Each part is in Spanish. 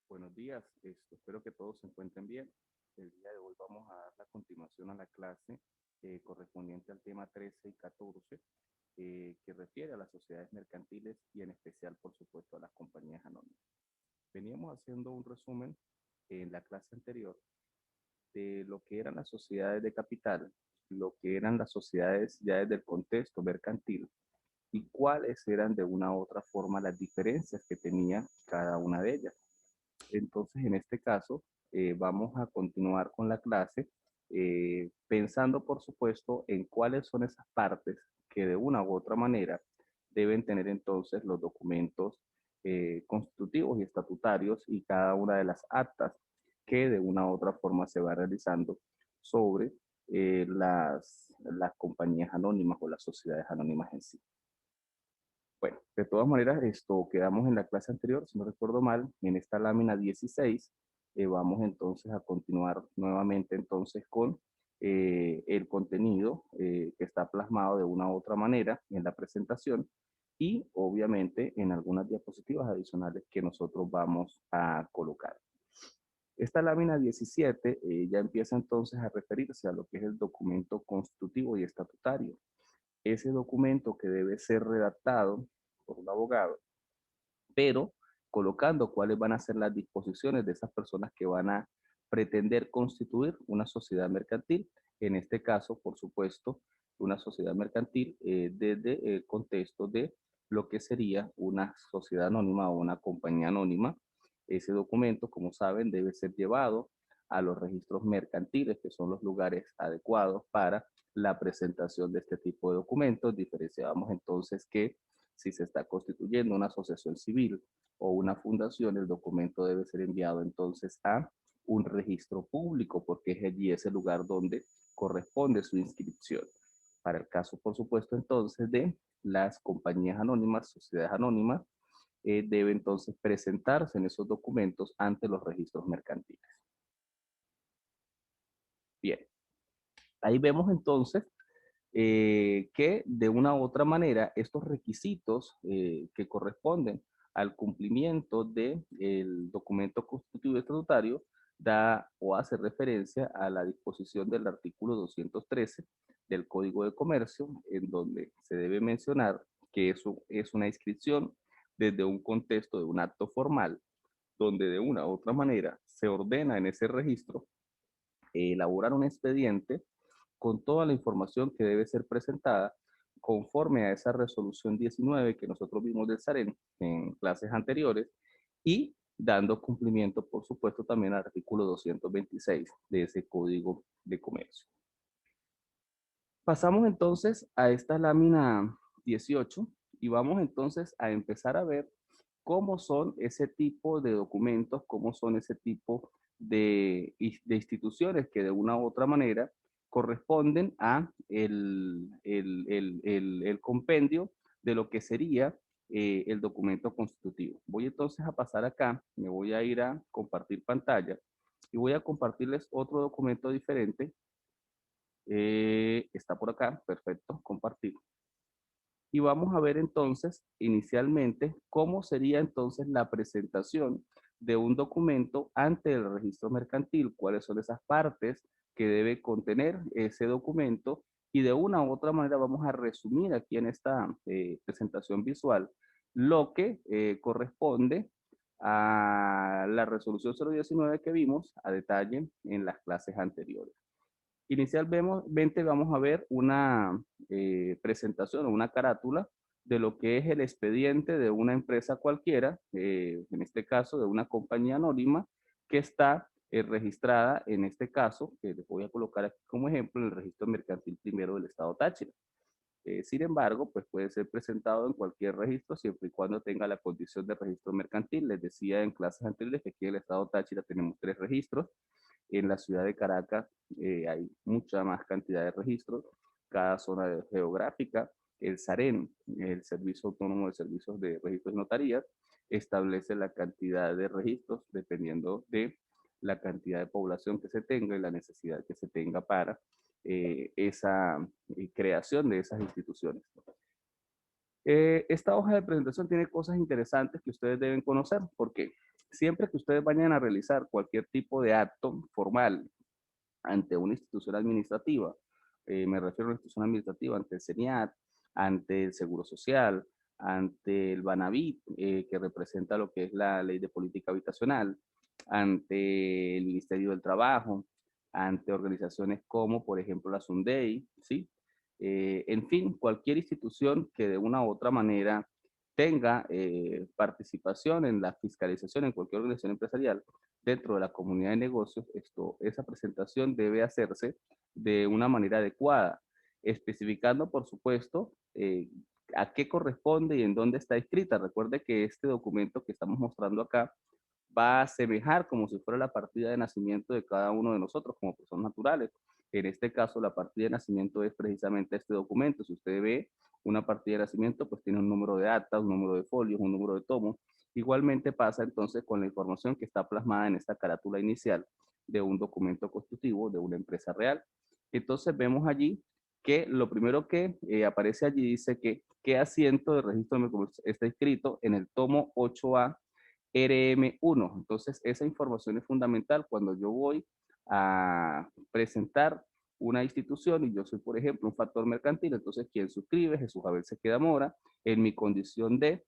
Buenos días, espero que todos se encuentren bien. El día de hoy vamos a dar la continuación a la clase correspondiente al tema 13 y 14, que refiere a las sociedades mercantiles y en especial, por supuesto, a las compañías anónimas. Veníamos haciendo un resumen en la clase anterior de lo que eran las sociedades de capital, lo que eran las sociedades ya desde el contexto mercantil y cuáles eran de una u otra forma las diferencias que tenía cada una de ellas. Entonces, en este caso, vamos a continuar con la clase pensando, por supuesto, en cuáles son esas partes que de una u otra manera deben tener entonces los documentos constitutivos y estatutarios y cada una de las actas que de una u otra forma se va realizando sobre las compañías anónimas o las sociedades anónimas en sí. Bueno, de todas maneras, esto quedamos en la clase anterior, si no recuerdo mal, en esta lámina 16. Vamos entonces a continuar nuevamente entonces con el contenido que está plasmado de una u otra manera en la presentación y obviamente en algunas diapositivas adicionales que nosotros vamos a colocar. Esta lámina 17 ya empieza entonces a referirse a lo que es el documento constitutivo y estatutario. Ese documento que debe ser redactado por un abogado, pero colocando cuáles van a ser las disposiciones de esas personas que van a pretender constituir una sociedad mercantil. En este caso, por supuesto, una sociedad mercantil desde el contexto de lo que sería una sociedad anónima o una compañía anónima. Ese documento, como saben, debe ser llevado a los registros mercantiles, que son los lugares adecuados para la presentación de este tipo de documentos. Diferenciamos entonces que si se está constituyendo una asociación civil o una fundación, el documento debe ser enviado entonces a un registro público, porque es allí ese lugar donde corresponde su inscripción. Para el caso, por supuesto, entonces de las compañías anónimas, sociedades anónimas, debe entonces presentarse en esos documentos ante los registros mercantiles. Bien, ahí vemos entonces que de una u otra manera estos requisitos que corresponden al cumplimiento del documento constitutivo y estatutario da o hace referencia a la disposición del artículo 213 del Código de Comercio, en donde se debe mencionar que eso es una inscripción desde un contexto de un acto formal, donde de una u otra manera se ordena en ese registro elaborar un expediente con toda la información que debe ser presentada conforme a esa resolución 19 que nosotros vimos del SAREN en clases anteriores y dando cumplimiento, por supuesto, también al artículo 226 de ese Código de Comercio. Pasamos entonces a esta lámina 18 y vamos entonces a empezar a ver cómo son ese tipo de documentos, cómo son ese tipo de instituciones que de una u otra manera corresponden a el compendio de lo que sería el documento constitutivo. Voy entonces a pasar acá, me voy a ir a compartir pantalla y voy a compartirles otro documento diferente. Está por acá, perfecto, compartir. Y vamos a ver entonces inicialmente cómo sería entonces la presentación de un documento ante el registro mercantil, cuáles son esas partes que debe contener ese documento y de una u otra manera vamos a resumir aquí en esta presentación visual lo que corresponde a la resolución 019 que vimos a detalle en las clases anteriores. Inicialmente vamos a ver una presentación o una carátula de lo que es el expediente de una empresa cualquiera, en este caso de una compañía anónima que está registrada, en este caso, que les voy a colocar aquí como ejemplo, en el registro mercantil primero del estado Táchira. Sin embargo, pues puede ser presentado en cualquier registro siempre y cuando tenga la condición de registro mercantil. Les decía en clases anteriores que aquí en el estado Táchira tenemos 3 registros. En la ciudad de Caracas hay mucha más cantidad de registros. Cada zona geográfica, el SAREN, el Servicio Autónomo de Servicios de Registros y Notarías, establece la cantidad de registros dependiendo de la cantidad de población que se tenga y la necesidad que se tenga para esa creación de esas instituciones. Esta hoja de presentación tiene cosas interesantes que ustedes deben conocer. ¿Por qué? Siempre que ustedes vayan a realizar cualquier tipo de acto formal ante una institución administrativa, me refiero a una institución administrativa, ante el CENIAT, ante el Seguro Social, ante el Banavit, que representa lo que es la Ley de Política Habitacional, ante el Ministerio del Trabajo, ante organizaciones como, por ejemplo, la SUNDEI, ¿sí? En fin, cualquier institución que de una u otra manera tenga participación en la fiscalización en cualquier organización empresarial dentro de la comunidad de negocios, esa presentación debe hacerse de una manera adecuada, especificando, por supuesto, a qué corresponde y en dónde está escrita. Recuerde que este documento que estamos mostrando acá va a asemejar como si fuera la partida de nacimiento de cada uno de nosotros como personas naturales. En este caso, la partida de nacimiento es precisamente este documento. Si usted ve una partida de nacimiento, pues tiene un número de actas, un número de folios, un número de tomos. Igualmente pasa entonces con la información que está plasmada en esta carátula inicial de un documento constitutivo de una empresa real. Entonces vemos allí que lo primero que aparece allí dice que qué asiento de registro de comercio está escrito en el tomo 8A RM1. Entonces, esa información es fundamental cuando yo voy a presentar una institución y yo soy, por ejemplo, un factor mercantil. Entonces, quien suscribe, Jesús Abel Sequeda Mora, en mi condición de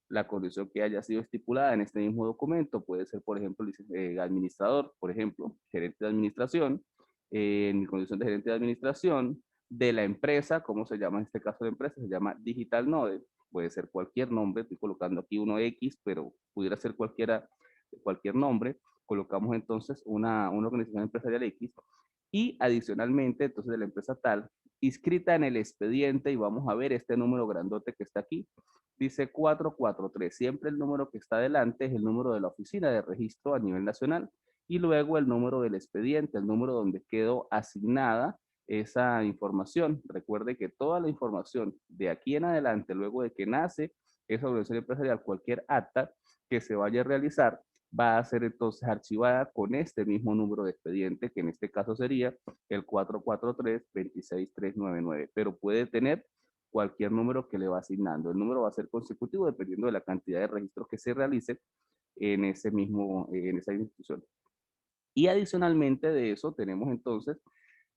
la condición que haya sido estipulada en este mismo documento, puede ser, por ejemplo, administrador, por ejemplo, gerente de administración, en mi condición de gerente de administración, de la empresa, ¿cómo se llama en este caso de empresa? Se llama Digital Node, puede ser cualquier nombre, estoy colocando aquí uno X, pero pudiera ser cualquier nombre, colocamos entonces una organización empresarial X, y adicionalmente, entonces de la empresa tal, inscrita en el expediente, y vamos a ver este número grandote que está aquí, dice 443. Siempre el número que está adelante es el número de la oficina de registro a nivel nacional y luego el número del expediente, el número donde quedó asignada esa información. Recuerde que toda la información de aquí en adelante, luego de que nace esa organización empresarial, cualquier acta que se vaya a realizar, va a ser entonces archivada con este mismo número de expediente, que en este caso sería el 443-26399, pero puede tener cualquier número que le va asignando. El número va a ser consecutivo dependiendo de la cantidad de registros que se realice en en esa institución. Y adicionalmente de eso tenemos entonces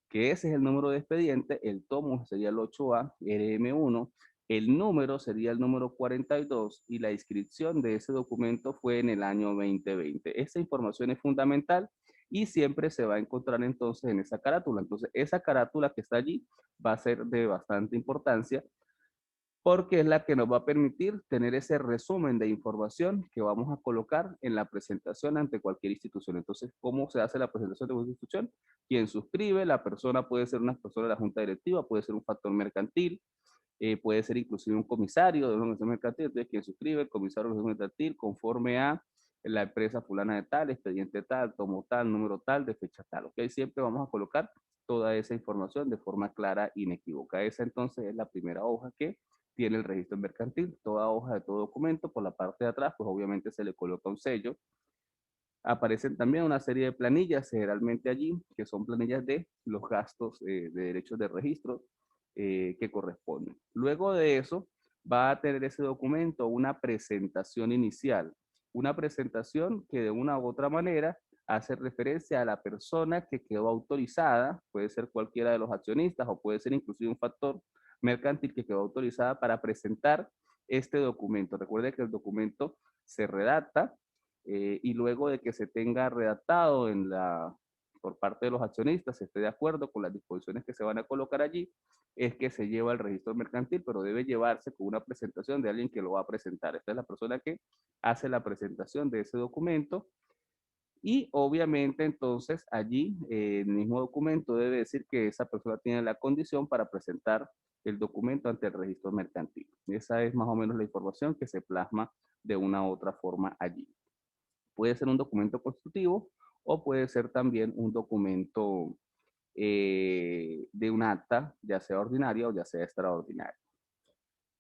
que ese es el número de expediente, el tomo sería el 8A, RM1, el número sería el número 42 y la inscripción de ese documento fue en el año 2020. Esa información es fundamental y siempre se va a encontrar entonces en esa carátula. Entonces, esa carátula que está allí va a ser de bastante importancia porque es la que nos va a permitir tener ese resumen de información que vamos a colocar en la presentación ante cualquier institución. Entonces, ¿cómo se hace la presentación de una institución? Quien suscribe, la persona puede ser una persona de la junta directiva, puede ser un factor mercantil, puede ser inclusive un comisario de una organización mercantil. Entonces, quien suscribe, el comisario de una organización mercantil, conforme a la empresa fulana de tal, expediente tal, tomo tal, número tal, de fecha tal. ¿Ok? Siempre vamos a colocar toda esa información de forma clara e inequívoca. Esa entonces es la primera hoja que tiene el registro mercantil. Toda hoja de todo documento, por la parte de atrás, pues obviamente se le coloca un sello. Aparecen también una serie de planillas, generalmente allí, que son planillas de los gastos de derechos de registro que corresponden. Luego de eso, va a tener ese documento una presentación inicial, una presentación que de una u otra manera hace referencia a la persona que quedó autorizada, puede ser cualquiera de los accionistas o puede ser inclusive un factor mercantil que quedó autorizada para presentar este documento. Recuerde que el documento se redacta y luego de que se tenga redactado por parte de los accionistas, se esté de acuerdo con las disposiciones que se van a colocar allí, es que se lleva al registro mercantil, pero debe llevarse con una presentación de alguien que lo va a presentar. Esta es la persona que hace la presentación de ese documento y obviamente entonces allí el mismo documento debe decir que esa persona tiene la condición para presentar el documento ante el registro mercantil. Esa es más o menos la información que se plasma de una u otra forma allí. Puede ser un documento constitutivo o puede ser también un documento de un acta, ya sea ordinaria o ya sea extraordinaria.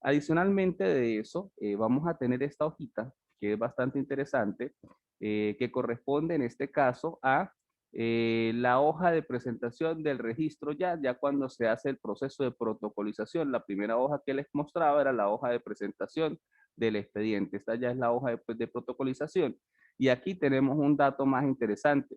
Adicionalmente de eso, vamos a tener esta hojita que es bastante interesante, que corresponde en este caso a la hoja de presentación del registro ya cuando se hace el proceso de protocolización. La primera hoja que les mostraba era la hoja de presentación del expediente. Esta ya es la hoja de protocolización. Y aquí tenemos un dato más interesante.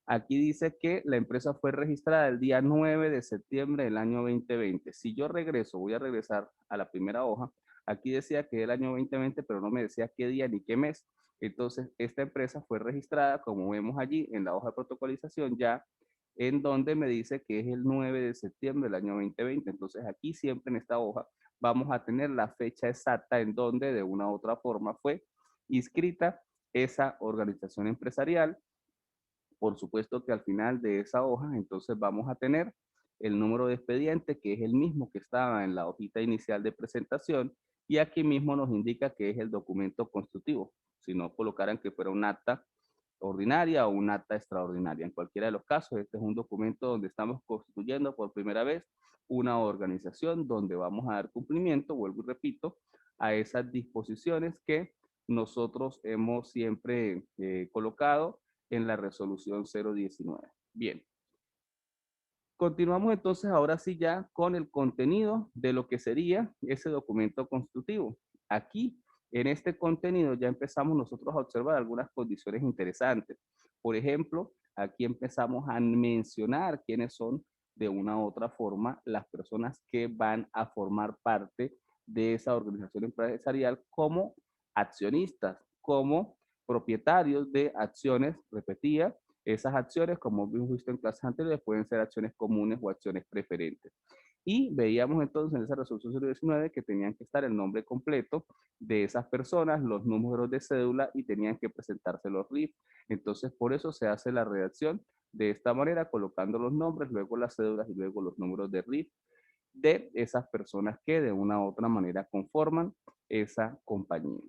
Aquí dice que la empresa fue registrada el día 9 de septiembre del año 2020. Si yo regreso, voy a regresar a la primera hoja. Aquí decía que el año 2020, pero no me decía qué día ni qué mes. Entonces, esta empresa fue registrada, como vemos allí en la hoja de protocolización, ya en donde me dice que es el 9 de septiembre del año 2020. Entonces, aquí siempre en esta hoja vamos a tener la fecha exacta en donde de una u otra forma fue inscrita esa organización empresarial. Por supuesto que al final de esa hoja, entonces vamos a tener el número de expediente, que es el mismo que estaba en la hojita inicial de presentación, y aquí mismo nos indica que es el documento constitutivo. Si no colocaran que fuera un acta ordinaria o un acta extraordinaria. En cualquiera de los casos, este es un documento donde estamos constituyendo por primera vez una organización donde vamos a dar cumplimiento, vuelvo y repito, a esas disposiciones que nosotros hemos siempre colocado en la resolución 019. Bien, continuamos entonces ahora sí ya con el contenido de lo que sería ese documento constitutivo. Aquí, en este contenido, ya empezamos nosotros a observar algunas condiciones interesantes. Por ejemplo, aquí empezamos a mencionar quiénes son de una u otra forma las personas que van a formar parte de esa organización empresarial como accionistas, como propietarios de acciones repetidas. Esas acciones, como hemos visto en clases anteriores, pueden ser acciones comunes o acciones preferentes. Y veíamos entonces en esa resolución 019 que tenían que estar el nombre completo de esas personas, los números de cédula y tenían que presentarse los RIF. Entonces, por eso se hace la redacción de esta manera, colocando los nombres, luego las cédulas y luego los números de RIF de esas personas que de una u otra manera conforman esa compañía.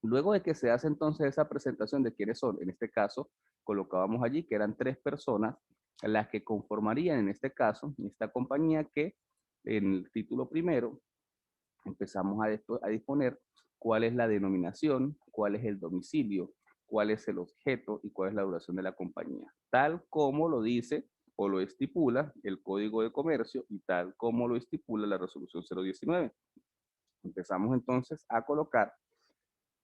Luego de que se hace entonces esa presentación de quiénes son, en este caso, colocábamos allí que eran 3 personas las que conformarían en este caso esta compañía que en el título primero empezamos a disponer cuál es la denominación, cuál es el domicilio, cuál es el objeto y cuál es la duración de la compañía, tal como lo dice o lo estipula el Código de Comercio y tal como lo estipula la resolución 019. Empezamos entonces a colocar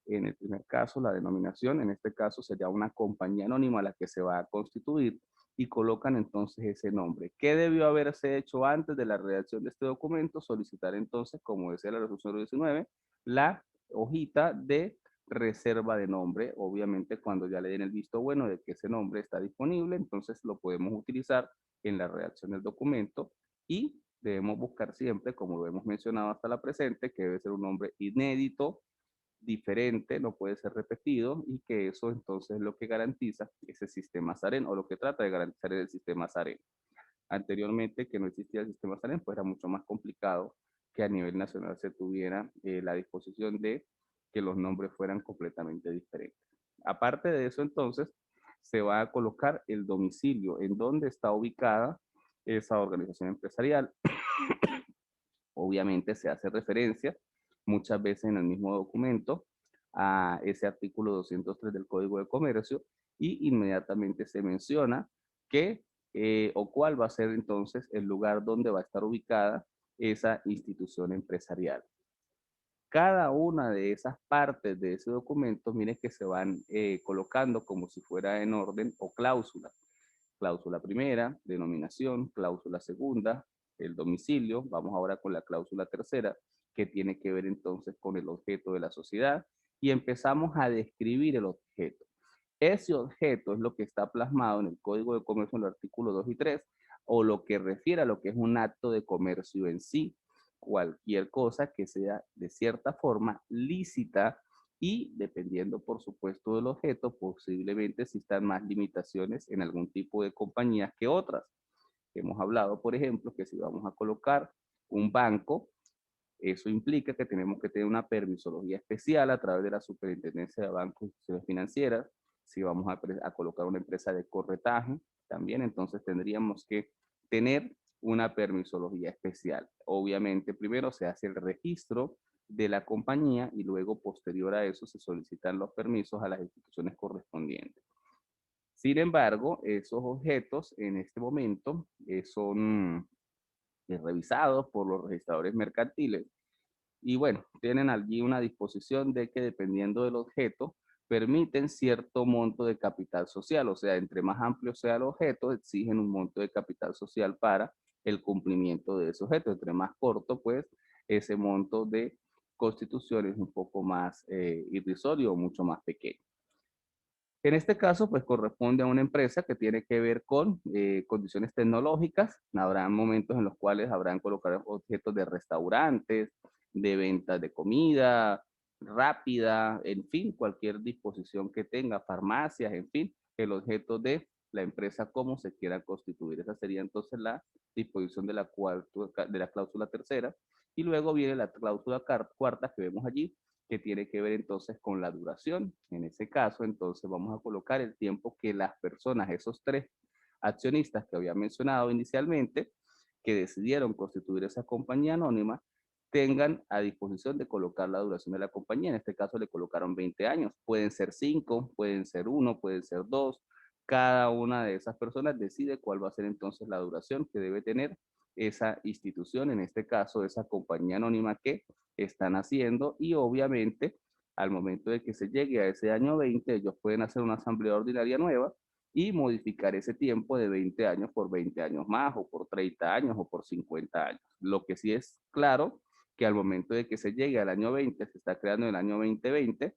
en el primer caso, la denominación, en este caso sería una compañía anónima a la que se va a constituir y colocan entonces ese nombre. ¿Qué debió haberse hecho antes de la redacción de este documento? Solicitar entonces, como decía la resolución 19, la hojita de reserva de nombre. Obviamente, cuando ya le den el visto bueno de que ese nombre está disponible, entonces lo podemos utilizar en la redacción del documento y debemos buscar siempre, como lo hemos mencionado hasta la presente, que debe ser un nombre inédito, diferente, no puede ser repetido y que eso entonces es lo que garantiza ese sistema SAREN o lo que trata de garantizar el sistema SAREN. Anteriormente, que no existía el sistema SAREN, pues era mucho más complicado que a nivel nacional se tuviera la disposición de que los nombres fueran completamente diferentes. Aparte de eso, entonces, se va a colocar el domicilio en donde está ubicada esa organización empresarial. Obviamente se hace referencia muchas veces en el mismo documento a ese artículo 203 del Código de Comercio y inmediatamente se menciona que o cuál va a ser entonces el lugar donde va a estar ubicada esa institución empresarial. Cada una de esas partes de ese documento, miren que se van colocando como si fuera en orden o cláusulas. Cláusula primera, denominación, cláusula segunda, el domicilio. Vamos ahora con la cláusula tercera, que tiene que ver entonces con el objeto de la sociedad y empezamos a describir el objeto. Ese objeto es lo que está plasmado en el Código de Comercio en el artículo 2 y 3, o lo que refiere a lo que es un acto de comercio en sí, cualquier cosa que sea de cierta forma lícita y dependiendo, por supuesto, del objeto, posiblemente existan más limitaciones en algún tipo de compañías que otras. Hemos hablado, por ejemplo, que si vamos a colocar un banco, eso implica que tenemos que tener una permisología especial a través de la Superintendencia de Bancos y Instituciones Financieras. Si vamos a colocar una empresa de corretaje, también entonces tendríamos que tener una permisología especial. Obviamente, primero se hace el registro de la compañía y luego, posterior a eso, se solicitan los permisos a las instituciones correspondientes. Sin embargo, esos objetos en este momento son revisados por los registradores mercantiles Y bueno, tienen allí una disposición de que dependiendo del objeto, permiten cierto monto de capital social, o sea, entre más amplio sea el objeto, exigen un monto de capital social para el cumplimiento de ese objeto. Entre más corto, pues, ese monto de constitución es un poco más irrisorio o mucho más pequeño. En este caso, pues corresponde a una empresa que tiene que ver con condiciones tecnológicas. Habrá momentos en los cuales habrán colocado objetos de restaurantes, de ventas de comida rápida, en fin, cualquier disposición que tenga, farmacias, en fin, el objeto de la empresa cómo se quiera constituir. Esa sería entonces la disposición de de la cláusula tercera. Y luego viene la cláusula cuarta que vemos allí, que tiene que ver entonces con la duración. En ese caso, entonces vamos a colocar el tiempo que las personas, esos tres accionistas que había mencionado inicialmente, que decidieron constituir esa compañía anónima, tengan a disposición de colocar la duración de la compañía. En este caso le colocaron 20 años. Pueden ser 5, pueden ser 1, pueden ser 2. Cada una de esas personas decide cuál va a ser entonces la duración que debe tener esa institución, en este caso esa compañía anónima que están haciendo, y obviamente al momento de que se llegue a ese año 20, ellos pueden hacer una asamblea ordinaria nueva y modificar ese tiempo de 20 años por 20 años más, o por 30 años, o por 50 años. Lo que sí es claro, que al momento de que se llegue al año 20, se está creando el año 2020,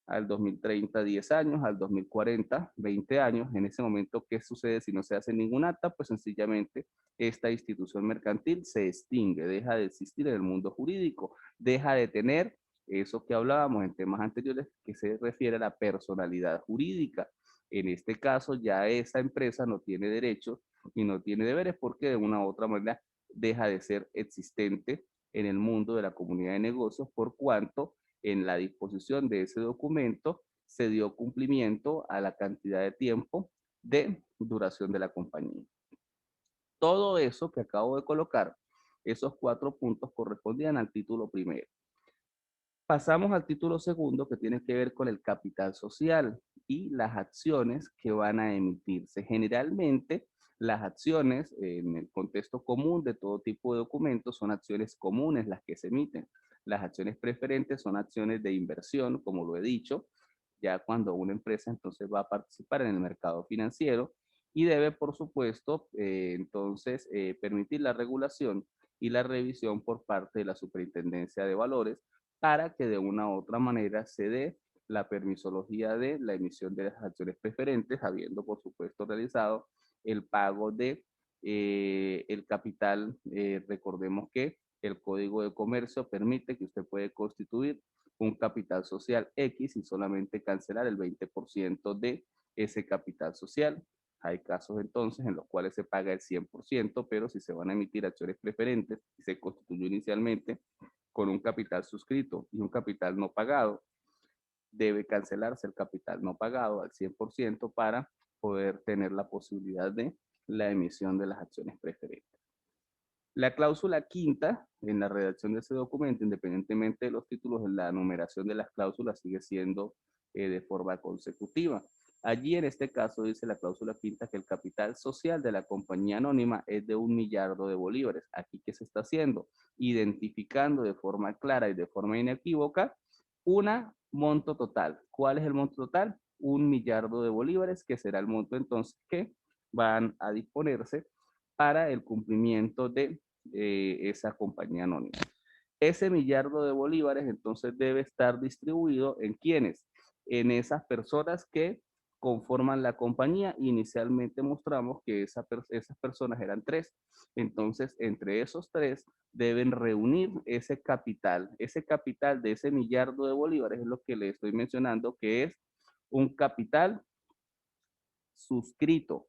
al 2030 10 años, al 2040 20 años. En ese momento, ¿qué sucede si no se hace ningún acta? Pues sencillamente esta institución mercantil se extingue, deja de existir en el mundo jurídico, deja de tener eso que hablábamos en temas anteriores, que se refiere a la personalidad jurídica. En este caso, ya esa empresa no tiene derechos y no tiene deberes, porque de una u otra manera deja de ser existente en el mundo de la comunidad de negocios, por cuanto en la disposición de ese documento se dio cumplimiento a la cantidad de tiempo de duración de la compañía. Todo eso que acabo de colocar, esos 4 puntos correspondían al título primero. Pasamos al título segundo, que tiene que ver con el capital social y las acciones que van a emitirse. Generalmente, las acciones en el contexto común de todo tipo de documentos son acciones comunes las que se emiten. Las acciones preferentes son acciones de inversión, como lo he dicho, ya cuando una empresa entonces va a participar en el mercado financiero y debe, por supuesto, entonces permitir la regulación y la revisión por parte de la Superintendencia de Valores, para que de una u otra manera se dé la permisología de la emisión de las acciones preferentes, habiendo por supuesto realizado el pago de el capital. Recordemos que el Código de Comercio permite que usted puede constituir un capital social X y solamente cancelar el 20% de ese capital social. Hay casos entonces en los cuales se paga el 100%, pero si se van a emitir acciones preferentes y se constituyó inicialmente con un capital suscrito y un capital no pagado, debe cancelarse el capital no pagado al 100% para poder tener la posibilidad de la emisión de las acciones preferentes. La cláusula quinta en la redacción de ese documento, independientemente de los títulos, la numeración de las cláusulas sigue siendo de forma consecutiva. Allí en este caso dice la cláusula quinta que el capital social de la compañía anónima es de 1 millardo de bolívares. Aquí, ¿qué se está haciendo? Identificando de forma clara y de forma inequívoca una monto total. ¿Cuál es el monto total? 1 millardo de bolívares, que será el monto entonces que van a disponerse para el cumplimiento de esa compañía anónima. Ese millardo de bolívares entonces debe estar distribuido en quienes, en esas personas que conforman la compañía. Inicialmente mostramos que esas personas eran 3, entonces entre esos 3 deben reunir ese capital de ese millardo de bolívares, es lo que le estoy mencionando, que es un capital suscrito.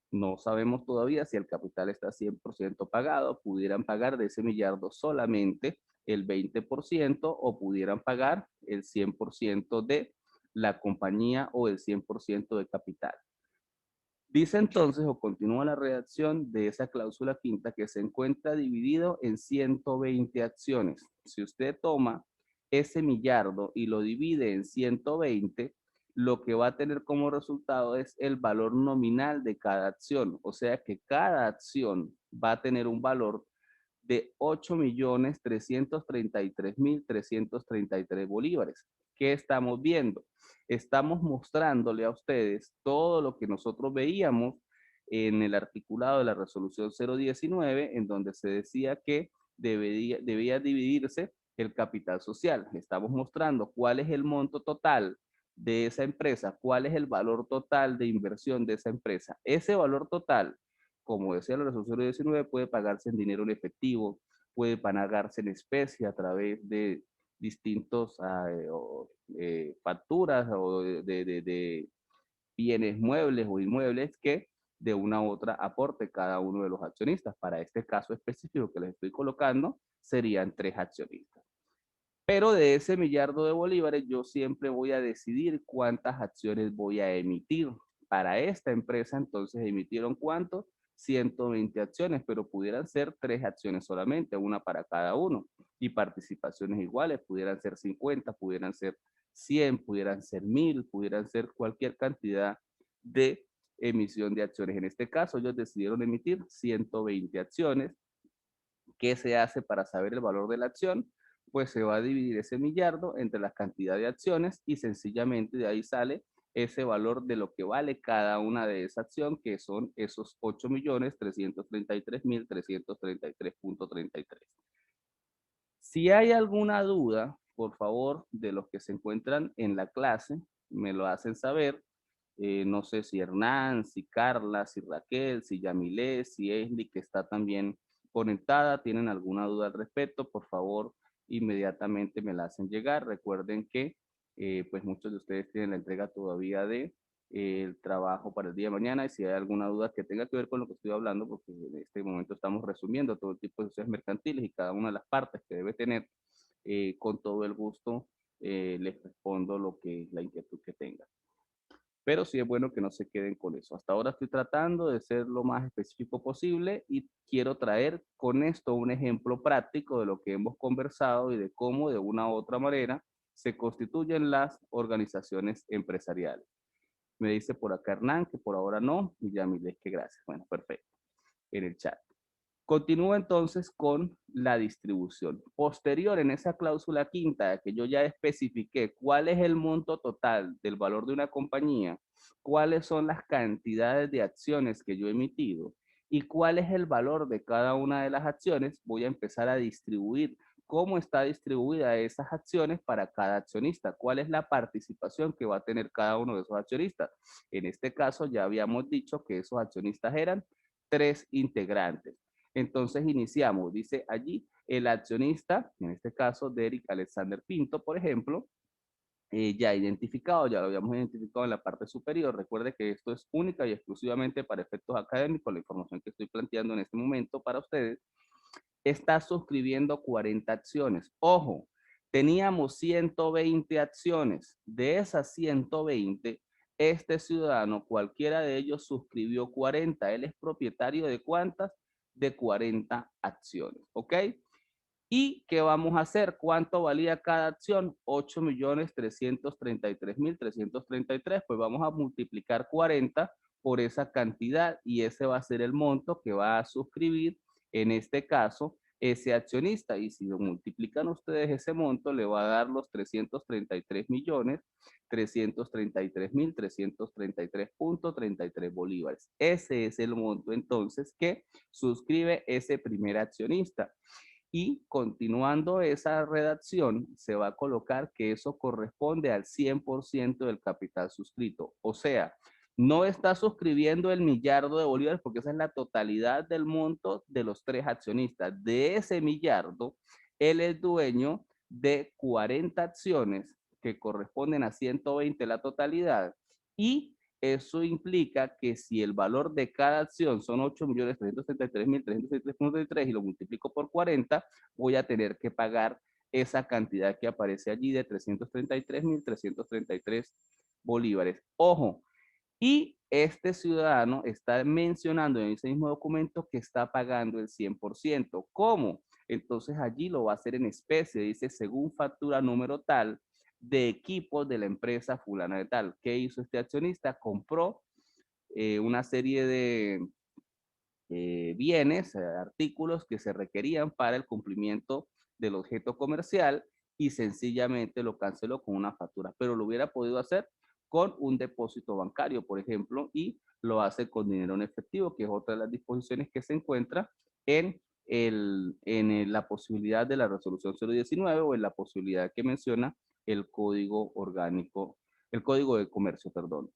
No sabemos todavía si el capital está 100% pagado. Pudieran pagar de ese millardo solamente el 20%, o pudieran pagar el 100% de la compañía o el 100% de capital. Dice entonces, o continúa la redacción de esa cláusula quinta, que se encuentra dividido en 120 acciones. Si usted toma ese millardo y lo divide en 120, lo que va a tener como resultado es el valor nominal de cada acción. O sea que cada acción va a tener un valor de 8.333.333 bolívares. ¿Qué estamos viendo? Estamos mostrándole a ustedes todo lo que nosotros veíamos en el articulado de la resolución 019, en donde se decía que debía dividirse el capital social. Estamos mostrando cuál es el monto total de esa empresa, cuál es el valor total de inversión de esa empresa. Ese valor total, como decía la resolución 19, puede pagarse en dinero en efectivo, puede pagarse en especie a través de distintos facturas o de bienes muebles o inmuebles que de una u otra aporte cada uno de los accionistas. Para este caso específico que les estoy colocando, serían 3 accionistas. Pero de ese millardo de bolívares, yo siempre voy a decidir cuántas acciones voy a emitir. Para esta empresa, entonces, emitieron ¿cuántos? 120 acciones, pero pudieran ser 3 acciones solamente, una para cada uno. Y participaciones iguales, pudieran ser 50, pudieran ser 100, pudieran ser 1000, pudieran ser cualquier cantidad de emisión de acciones. En este caso, ellos decidieron emitir 120 acciones. ¿Qué se hace para saber el valor de la acción? Pues se va a dividir ese millardo entre la cantidad de acciones y sencillamente de ahí sale ese valor de lo que vale cada una de esa acción, que son esos 8.333.333.33. Si hay alguna duda, por favor, de los que se encuentran en la clase, me lo hacen saber. No sé si Hernán, si Carla, si Raquel, si Yamilé, si Esli, que está también conectada, tienen alguna duda al respecto, por favor, inmediatamente me la hacen llegar. Recuerden que pues muchos de ustedes tienen la entrega todavía de el trabajo para el día de mañana, y si hay alguna duda que tenga que ver con lo que estoy hablando, porque en este momento estamos resumiendo todo el tipo de sociedades mercantiles y cada una de las partes que debe tener, con todo el gusto les respondo lo que la inquietud que tengan. Pero sí es bueno que no se queden con eso. Hasta ahora estoy tratando de ser lo más específico posible y quiero traer con esto un ejemplo práctico de lo que hemos conversado y de cómo de una u otra manera se constituyen las organizaciones empresariales. Me dice por acá Hernán que por ahora no, y ya me que gracias. Bueno, perfecto. En el chat. Continúa entonces con la distribución. Posterior en esa cláusula quinta, que yo ya especifiqué cuál es el monto total del valor de una compañía, cuáles son las cantidades de acciones que yo he emitido y cuál es el valor de cada una de las acciones, voy a empezar a distribuir cómo está distribuida esas acciones para cada accionista, cuál es la participación que va a tener cada uno de esos accionistas. En este caso ya habíamos dicho que esos accionistas eran 3 integrantes. Entonces iniciamos, dice allí, el accionista, en este caso Derek Alexander Pinto, por ejemplo, ya identificado, ya lo habíamos identificado en la parte superior. Recuerde que esto es única y exclusivamente para efectos académicos, la información que estoy planteando en este momento para ustedes. Está suscribiendo 40 acciones. Ojo, teníamos 120 acciones. De esas 120, este ciudadano, cualquiera de ellos, suscribió 40. Él es propietario de ¿cuántas? De 40 acciones, ¿ok? ¿Y qué vamos a hacer? ¿Cuánto valía cada acción? 8.333.333. Pues vamos a multiplicar 40 por esa cantidad y ese va a ser el monto que va a suscribir, en este caso, ese accionista. Y si lo multiplican ustedes ese monto, le va a dar los 333.333.333.33 bolívares. Ese es el monto entonces que suscribe ese primer accionista. Y continuando esa redacción, se va a colocar que eso corresponde al 100% del capital suscrito. O sea, no está suscribiendo el millardo de bolívares porque esa es la totalidad del monto de los 3 accionistas. De ese millardo, él es dueño de 40 acciones que corresponden a 120 la totalidad, y eso implica que si el valor de cada acción son 8.333.333.33 y lo multiplico por 40, voy a tener que pagar esa cantidad que aparece allí de 333.333 bolívares. Ojo, y este ciudadano está mencionando en ese mismo documento que está pagando el 100%. ¿Cómo? Entonces allí lo va a hacer en especie, dice según factura número tal de equipos de la empresa fulana de tal. ¿Qué hizo este accionista? Compró una serie bienes, artículos que se requerían para el cumplimiento del objeto comercial y sencillamente lo canceló con una factura, pero lo hubiera podido hacer con un depósito bancario, por ejemplo, y lo hace con dinero en efectivo, que es otra de las disposiciones que se encuentra en, la posibilidad de la resolución 019 o en la posibilidad que menciona el Código Orgánico, el Código de Comercio, perdón.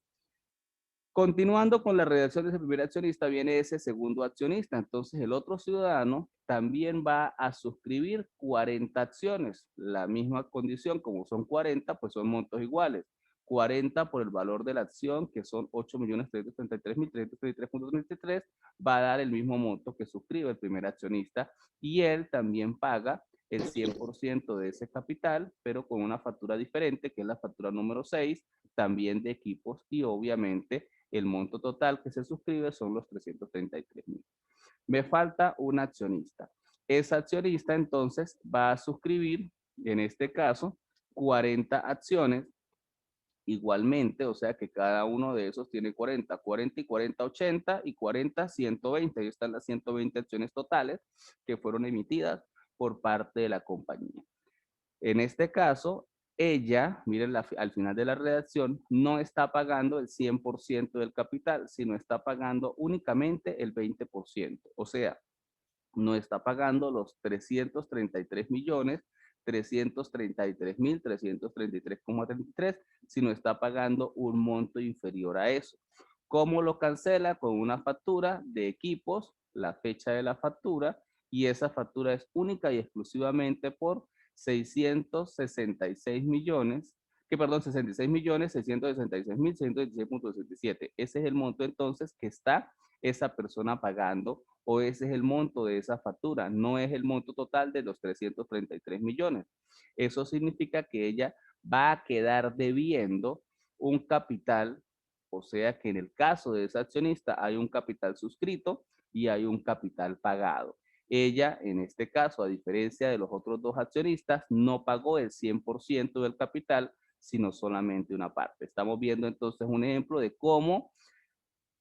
Continuando con la redacción de ese primer accionista, viene ese segundo accionista. Entonces, el otro ciudadano también va a suscribir 40 acciones. La misma condición, como son 40, pues son montos iguales. 40 por el valor de la acción, que son 8.333.333.33, va a dar el mismo monto que suscribe el primer accionista y él también paga el 100% de ese capital, pero con una factura diferente, que es la factura número 6, también de equipos y obviamente el monto total que se suscribe son los 333.000. Me falta un accionista. Ese accionista entonces va a suscribir, en este caso, 40 acciones igualmente, o sea que cada uno de esos tiene 40, 40 y 40, 80 y 40, 120. Ahí están las 120 acciones totales que fueron emitidas por parte de la compañía. En este caso, ella, miren al final de la redacción, no está pagando el 100% del capital, sino está pagando únicamente el 20%. O sea, no está pagando los 333.333.333,33, sino está pagando un monto inferior a eso. ¿Cómo lo cancela? Con una factura de equipos, la fecha de la factura, y esa factura es única y exclusivamente por 666 millones, que perdón, 66.666.616.67. Ese es el monto entonces que está esa persona pagando, o ese es el monto de esa factura, no es el monto total de los 333 millones. Eso significa que ella va a quedar debiendo un capital, o sea que en el caso de esa accionista hay un capital suscrito y hay un capital pagado. Ella, en este caso, a diferencia de los otros dos accionistas, no pagó el 100% del capital, sino solamente una parte. Estamos viendo entonces un ejemplo de cómo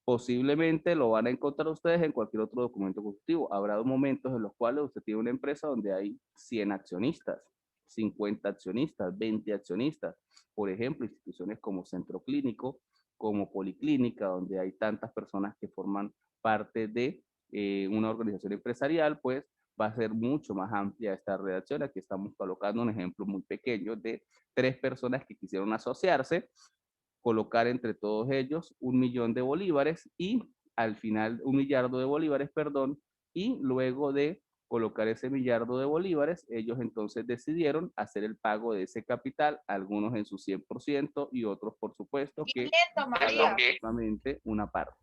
posiblemente lo van a encontrar ustedes en cualquier otro documento constitutivo. Habrá momentos en los cuales usted tiene una empresa donde hay 100 accionistas, 50 accionistas, 20 accionistas. Por ejemplo, instituciones como Centro Clínico, como Policlínica, donde hay tantas personas que forman parte de una organización empresarial, pues va a ser mucho más amplia esta redacción. Aquí estamos colocando un ejemplo muy pequeño de 3 personas que quisieron asociarse, colocar entre todos ellos 1.000.000 de bolívares y al final 1 millardo de bolívares, perdón, y luego de colocar ese millardo de bolívares, ellos entonces decidieron hacer el pago de ese capital, algunos en su 100% y otros, por supuesto, que solamente una parte.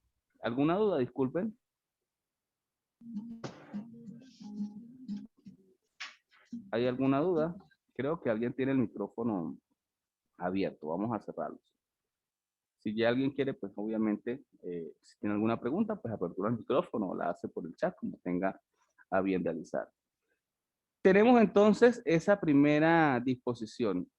¿Alguna duda? Disculpen. ¿Hay alguna duda? Creo que alguien tiene el micrófono abierto. Vamos a cerrarlo. Si ya alguien quiere, pues obviamente, si tiene alguna pregunta, pues apertura el micrófono o la hace por el chat, como tenga a bien realizar. Tenemos entonces esa primera disposición.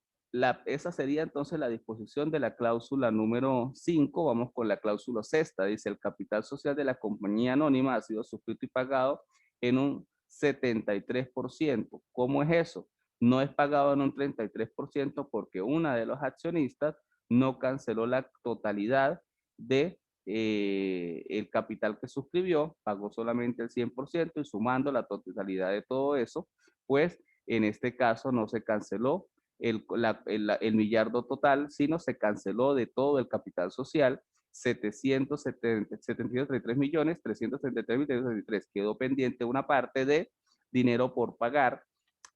Esa sería entonces la disposición de la cláusula número 5. Vamos con la cláusula sexta. Dice, el capital social de la compañía anónima ha sido suscrito y pagado en un 73%. ¿Cómo es eso? No es pagado en un 33% porque una de los accionistas no canceló la totalidad de el capital que suscribió, pagó solamente el 100% y sumando la totalidad de todo eso, pues en este caso no se canceló el millardo total, sino se canceló de todo el capital social 773.333.333. Quedó pendiente una parte de dinero por pagar.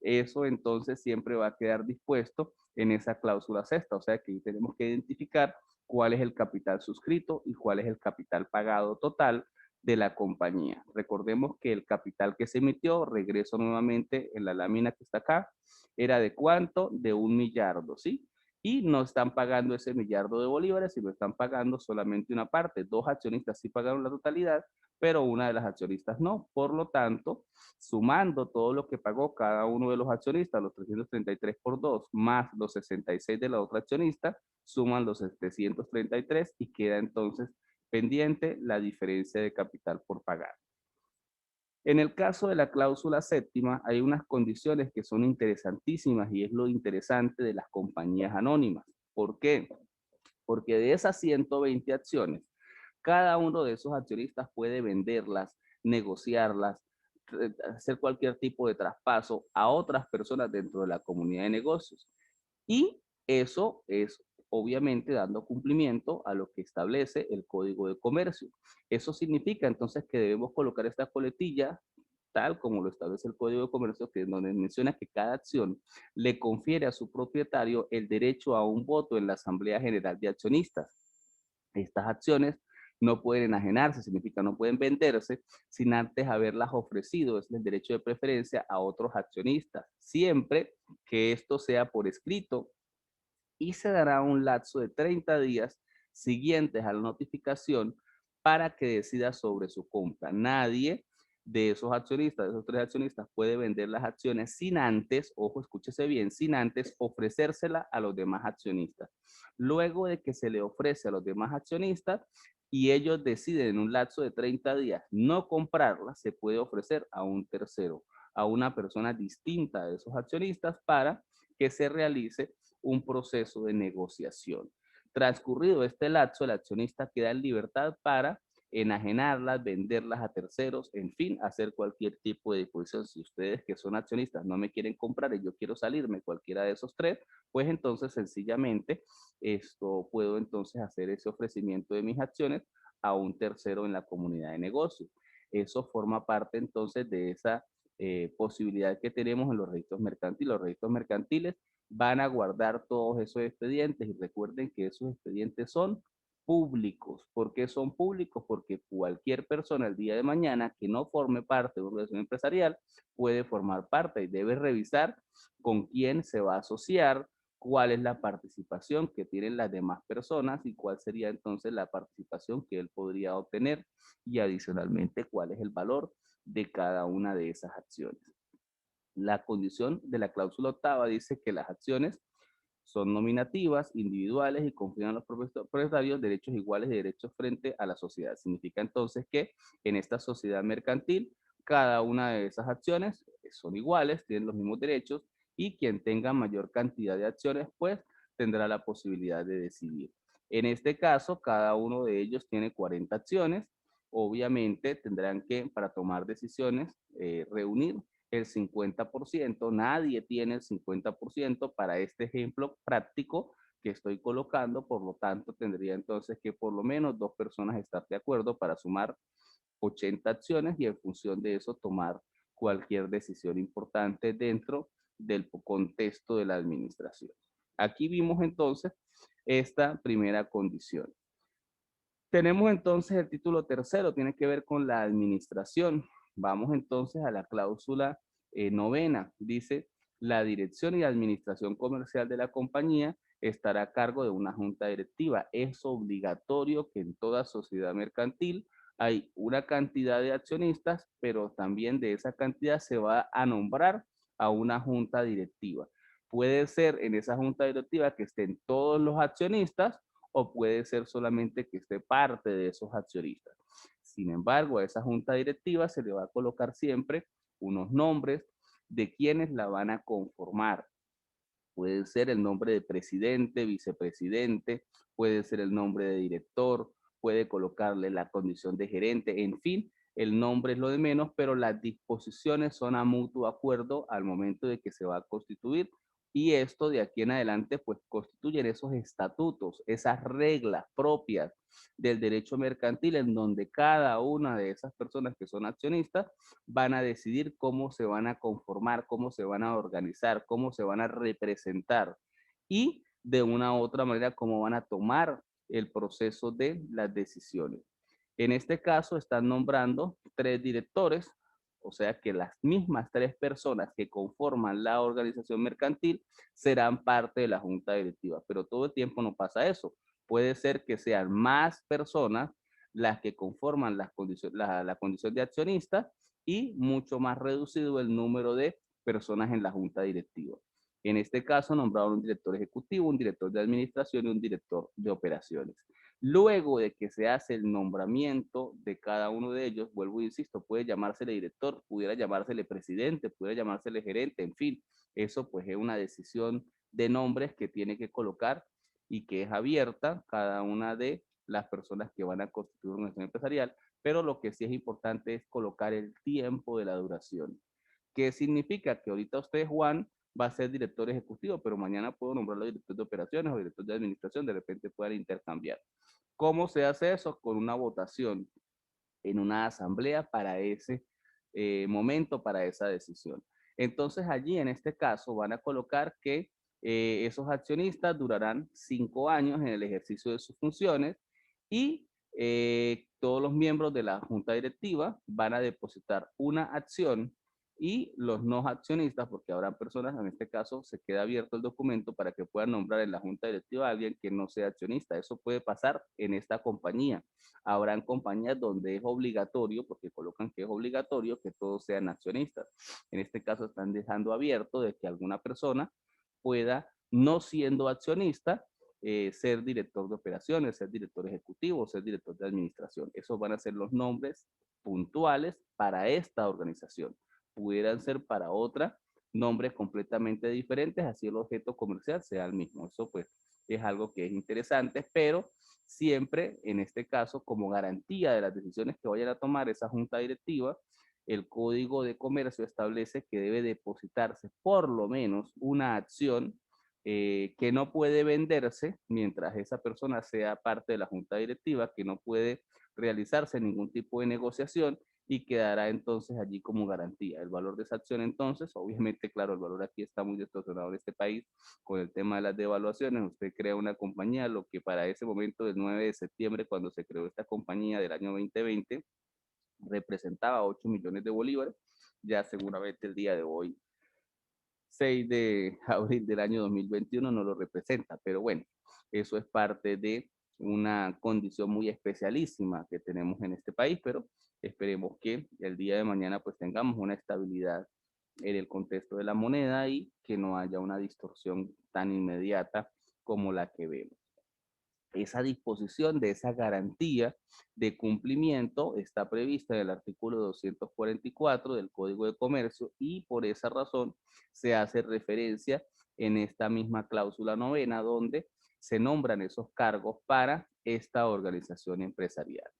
Eso entonces siempre va a quedar dispuesto en esa cláusula sexta. O sea que tenemos que identificar cuál es el capital suscrito y cuál es el capital pagado total de la compañía. Recordemos que el capital que se emitió, regreso nuevamente en la lámina que está acá, era de cuánto, de 1 millardo, ¿sí? Y no están pagando ese millardo de bolívares, sino están pagando solamente una parte. 2 accionistas sí pagaron la totalidad, pero una de las accionistas no. Por lo tanto, sumando todo lo que pagó cada uno de los accionistas, los 333 por 2, más los 66 de la otra accionista, suman los 733 y queda entonces pendiente la diferencia de capital por pagar. En el caso de la cláusula séptima, hay unas condiciones que son interesantísimas y es lo interesante de las compañías anónimas. ¿Por qué? Porque de esas 120 acciones, cada uno de esos accionistas puede venderlas, negociarlas, hacer cualquier tipo de traspaso a otras personas dentro de la comunidad de negocios. Y eso es obviamente dando cumplimiento a lo que establece el Código de Comercio. Eso significa entonces que debemos colocar esta coletilla tal como lo establece el Código de Comercio, que es donde menciona que cada acción le confiere a su propietario el derecho a un voto en la Asamblea General de Accionistas. Estas acciones no pueden enajenarse, significa no pueden venderse sin antes haberlas ofrecido, es el derecho de preferencia a otros accionistas, siempre que esto sea por escrito y se dará un lapso de 30 días siguientes a la notificación para que decida sobre su compra. Nadie de esos accionistas, de esos tres accionistas, puede vender las acciones sin antes, ojo, escúchese bien, sin antes ofrecérsela a los demás accionistas. Luego de que se le ofrece a los demás accionistas y ellos deciden en un lapso de 30 días no comprarla, se puede ofrecer a un tercero, a una persona distinta de esos accionistas para que se realice un proceso de negociación. Transcurrido este lapso, el accionista queda en libertad para enajenarlas, venderlas a terceros, en fin, hacer cualquier tipo de disposición. Si ustedes que son accionistas no me quieren comprar y yo quiero salirme cualquiera de esos tres, pues entonces sencillamente esto puedo entonces hacer ese ofrecimiento de mis acciones a un tercero en la comunidad de negocios. Eso forma parte entonces de esa posibilidad que tenemos en los registros mercantiles. Los registros mercantiles van a guardar todos esos expedientes y recuerden que esos expedientes son públicos. ¿Por qué son públicos? Porque cualquier persona el día de mañana que no forme parte de una organización empresarial puede formar parte y debe revisar con quién se va a asociar, cuál es la participación que tienen las demás personas y cuál sería entonces la participación que él podría obtener y adicionalmente cuál es el valor de cada una de esas acciones. La condición de la cláusula octava dice que las acciones son nominativas, individuales y confieren a los propietarios derechos iguales y derechos frente a la sociedad. Significa entonces que en esta sociedad mercantil, cada una de esas acciones son iguales, tienen los mismos derechos y quien tenga mayor cantidad de acciones, pues tendrá la posibilidad de decidir. En este caso, cada uno de ellos tiene 40 acciones. Obviamente tendrán que, para tomar decisiones, reunir el 50%, nadie tiene el 50% para este ejemplo práctico que estoy colocando, por lo tanto tendría entonces que por lo menos dos personas estar de acuerdo para sumar 80 acciones y en función de eso tomar cualquier decisión importante dentro del contexto de la administración. Aquí vimos entonces esta primera condición. Tenemos entonces el título tercero, tiene que ver con la administración. Vamos entonces a la cláusula novena. Dice, la dirección y administración comercial de la compañía estará a cargo de una junta directiva. Es obligatorio que en toda sociedad mercantil hay una cantidad de accionistas, pero también de esa cantidad se va a nombrar a una junta directiva. Puede ser en esa junta directiva que estén todos los accionistas o puede ser solamente que esté parte de esos accionistas. Sin embargo, a esa junta directiva se le va a colocar siempre unos nombres de quienes la van a conformar. Puede ser el nombre de presidente, vicepresidente, puede ser el nombre de director, puede colocarle la condición de gerente, en fin, el nombre es lo de menos, pero las disposiciones son a mutuo acuerdo al momento de que se va a constituir y esto de aquí en adelante pues constituyen esos estatutos, esas reglas propias del derecho mercantil en donde cada una de esas personas que son accionistas van a decidir cómo se van a conformar, cómo se van a organizar, cómo se van a representar y de una u otra manera cómo van a tomar el proceso de las decisiones. En este caso están nombrando tres directores, o sea que las mismas tres personas que conforman la organización mercantil serán parte de la junta directiva, pero todo el tiempo no pasa eso. Puede ser que sean más personas las que conforman la condición de accionista y mucho más reducido el número de personas en la junta directiva. En este caso, nombraron un director ejecutivo, un director de administración y un director de operaciones. Luego de que se hace el nombramiento de cada uno de ellos, vuelvo e insisto, puede llamársele director, pudiera llamársele presidente, pudiera llamársele gerente, en fin, eso pues es una decisión de nombres que tiene que colocar y que es abierta cada una de las personas que van a constituir una organización empresarial, pero lo que sí es importante es colocar el tiempo de la duración. ¿Qué significa? Que ahorita usted, Juan, va a ser director ejecutivo, pero mañana puedo nombrarlo director de operaciones o director de administración, de repente puedan intercambiar. ¿Cómo se hace eso? Con una votación en una asamblea para ese momento, para esa decisión. Entonces allí en este caso van a colocar que esos accionistas durarán 5 años en el ejercicio de sus funciones y todos los miembros de la junta directiva van a depositar una acción y los no accionistas, porque habrá personas, en este caso se queda abierto el documento para que puedan nombrar en la junta directiva a alguien que no sea accionista. Eso puede pasar en esta compañía. Habrán compañías donde es obligatorio, porque colocan que es obligatorio que todos sean accionistas. En este caso están dejando abierto de que alguna persona pueda, no siendo accionista, ser director de operaciones, ser director ejecutivo, ser director de administración. Esos van a ser los nombres puntuales para esta organización. Pudieran ser para otra nombres completamente diferentes, así el objeto comercial sea el mismo. Eso pues es algo que es interesante, pero siempre, en este caso, como garantía de las decisiones que vayan a tomar esa junta directiva, el Código de Comercio establece que debe depositarse por lo menos una acción que no puede venderse mientras esa persona sea parte de la junta directiva, que no puede realizarse ningún tipo de negociación y quedará entonces allí como garantía. El valor de esa acción entonces, obviamente, claro, el valor aquí está muy distorsionado en este país con el tema de las devaluaciones. Usted crea una compañía, lo que para ese momento del 9 de septiembre, cuando se creó esta compañía del año 2020, representaba 8 millones de bolívares, ya seguramente el día de hoy 6 de abril del año 2021 no lo representa, pero bueno, eso es parte de una condición muy especialísima que tenemos en este país, pero esperemos que el día de mañana pues tengamos una estabilidad en el contexto de la moneda y que no haya una distorsión tan inmediata como la que vemos. Esa disposición de esa garantía de cumplimiento está prevista en el artículo 244 del Código de Comercio y por esa razón se hace referencia en esta misma cláusula novena donde se nombran esos cargos para esta organización empresarial.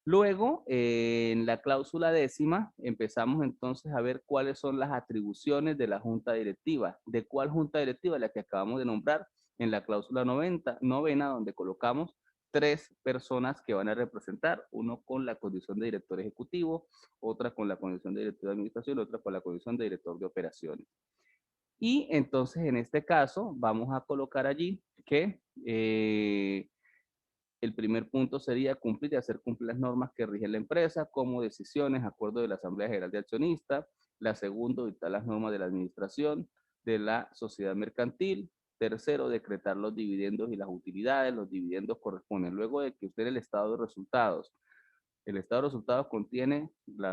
Luego, en la cláusula décima, empezamos entonces a ver cuáles son las atribuciones de la junta directiva. ¿De cuál junta directiva? La que acabamos de nombrar en la cláusula novena, donde colocamos 3 personas que van a representar, uno con la condición de director ejecutivo, otra con la condición de director de administración, otra con la condición de director de operaciones. Y entonces, en este caso, vamos a colocar allí que el primer punto sería cumplir y hacer cumplir las normas que rigen la empresa, como decisiones, acuerdo de la Asamblea General de Accionistas. La segunda, dictar las normas de la administración de la sociedad mercantil. Tercero, decretar los dividendos y las utilidades. Los dividendos corresponden luego de que usted el estado de resultados. El estado de resultados contiene,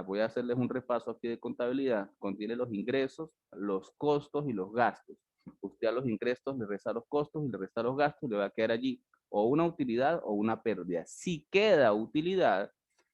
voy a hacerles un repaso aquí de contabilidad, contiene los ingresos, los costos y los gastos. Usted a los ingresos le resta los costos y le resta los gastos, le va a quedar allí o una utilidad o una pérdida. Si queda utilidad,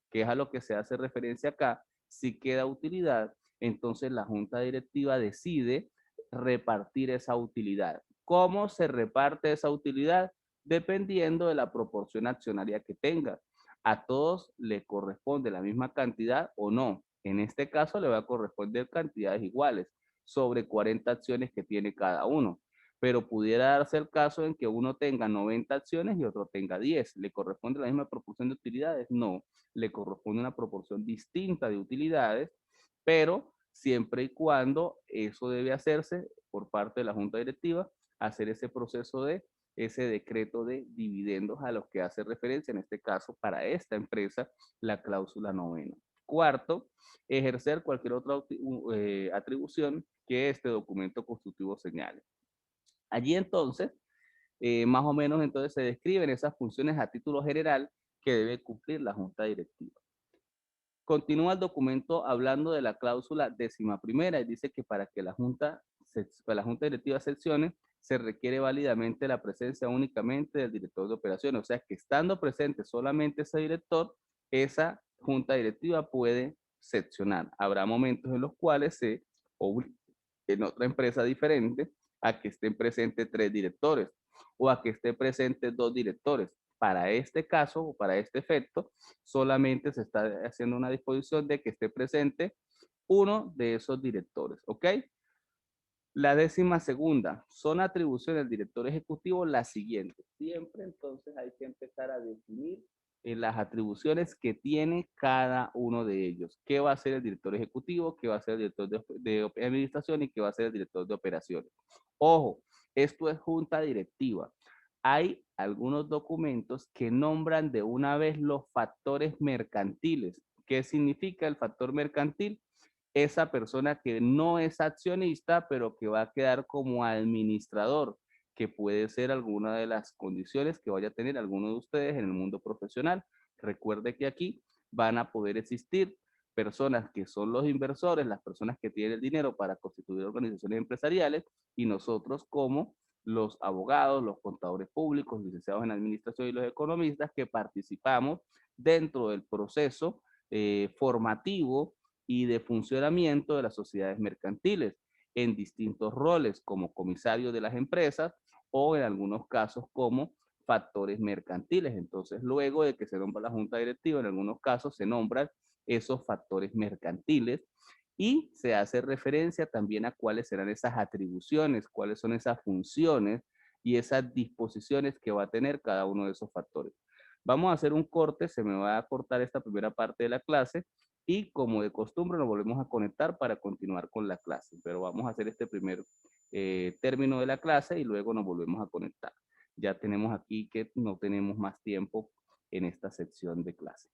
que es a lo que se hace referencia acá, si queda utilidad, entonces la junta directiva decide repartir esa utilidad. ¿Cómo se reparte esa utilidad? Dependiendo de la proporción accionaria que tenga. A todos le corresponde la misma cantidad o no. En este caso le va a corresponder cantidades iguales sobre 40 acciones que tiene cada uno. Pero pudiera darse el caso en que uno tenga 90 acciones y otro tenga 10. ¿Le corresponde la misma proporción de utilidades? No, le corresponde una proporción distinta de utilidades, pero siempre y cuando eso debe hacerse por parte de la junta directiva, hacer ese proceso de ese decreto de dividendos a los que hace referencia, en este caso para esta empresa, la cláusula novena. Cuarto, ejercer cualquier otra atribución que este documento constitutivo señale. Allí entonces, más o menos entonces se describen esas funciones a título general que debe cumplir la junta directiva. Continúa el documento hablando de la cláusula 11ª y dice que para que la junta directiva seccione, se requiere válidamente la presencia únicamente del director de operaciones. O sea que estando presente solamente ese director, esa junta directiva puede seccionar. Habrá momentos en los cuales se obliga en otra empresa diferente a que estén presentes 3 directores o a que estén presentes 2 directores. Para este caso o para este efecto, solamente se está haciendo una disposición de que esté presente uno de esos directores, ¿ok? La 12ª, son atribuciones del director ejecutivo las siguientes. Siempre entonces hay que empezar a definir las atribuciones que tiene cada uno de ellos. ¿Qué va a hacer el director ejecutivo? ¿Qué va a hacer el director de administración? ¿Y qué va a hacer el director de operaciones? Ojo, esto es junta directiva. Hay algunos documentos que nombran de una vez los factores mercantiles. ¿Qué significa el factor mercantil? Esa persona que no es accionista, pero que va a quedar como administrador, que puede ser alguna de las condiciones que vaya a tener alguno de ustedes en el mundo profesional. Recuerde que aquí van a poder existir personas que son los inversores, las personas que tienen el dinero para constituir organizaciones empresariales, y nosotros como los abogados, los contadores públicos, licenciados en administración y los economistas que participamos dentro del proceso formativo y de funcionamiento de las sociedades mercantiles en distintos roles como comisario de las empresas o en algunos casos como factores mercantiles. Entonces, luego de que se nombra la junta directiva, en algunos casos se nombran esos factores mercantiles y se hace referencia también a cuáles serán esas atribuciones, cuáles son esas funciones y esas disposiciones que va a tener cada uno de esos factores. Vamos a hacer un corte, se me va a cortar esta primera parte de la clase y como de costumbre nos volvemos a conectar para continuar con la clase, pero vamos a hacer este primer término de la clase y luego nos volvemos a conectar. Ya tenemos aquí que no tenemos más tiempo en esta sección de clase.